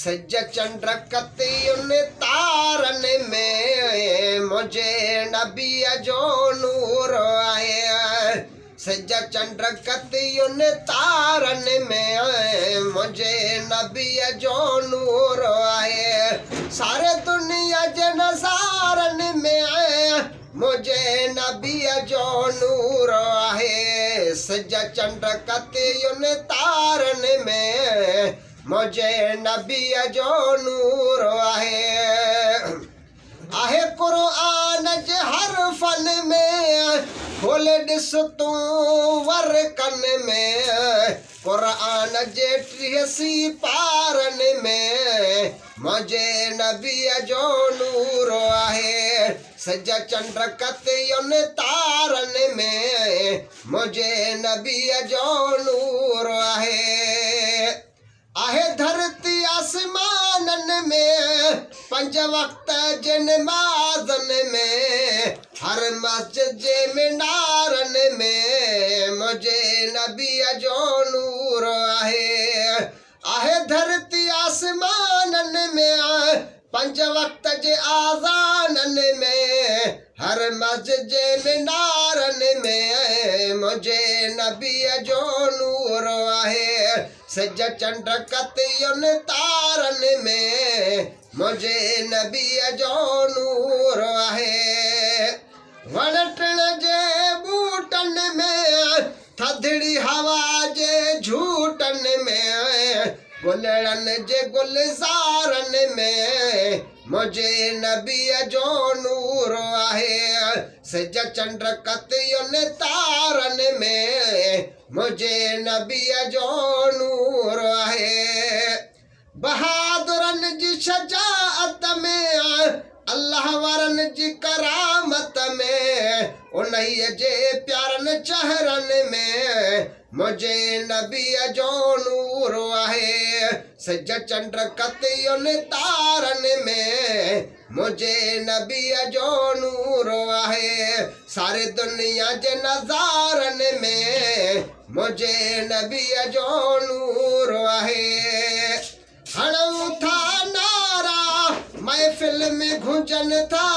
सज चंद्र कतियुन तारन में मुझे नबी जो नूर आए। सज चंद्र कतियुन तारन में मुझे नबी जो नूर आए। सारे दुनिया जे नज़ारन में मुझे नबी जो नूर आहे। सज चंद्र कतियुन तारन में मुझे नबी जो नूर आहे कुरान जे हर फन में खोल ॾिस तूं वर्कन में। कुरान जे 83 पारन में मुझे नबी जो नूर आहे। सज चंद्र कतियुन तारन में मुझे नबी जो नूर आहे धरती आसमानन में 5 वक्त जे नमाज़न में हर मस्जिद जे मीनारन में मुझे नबी जो नूर आहे धरती आसमानन में 5 वक्त जे आज़ानन में हर मस्जिद जे मीनारन में मुझे नबी जो नूर आहे। सज चंद्र कतियुन तारन में मुझे नबी जो नूर आहे। वण टिण जे बूटन में थधड़ी हवा जे झूटन में गुलड़न जे गुलज़ारन में मुझे नबी जो नूर आहे। सज चंद्र कतियुन तारन में मुझे नबी जो नूर आहे। बहादुरन जी शजाअत में अल्लाह वारन जी करामत में उन्हीअ जे प्यारन चेहरन में मुझे नबी जो नूर आहे। सज चंद्र कतियुन तारन में मुझे नबी जो नूर आहे। सारे दुनिया जे नज़ारन में मुझे नबी जो नूर आहे। हणूं था नारा महफिल में घुंजन था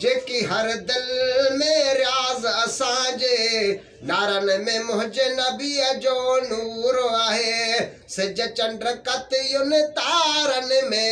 जेकी हर दिल में रियाज़ असांजे नारन में मुझे नबी जो नूर आहे। सज चंद्र कतियुन तारन में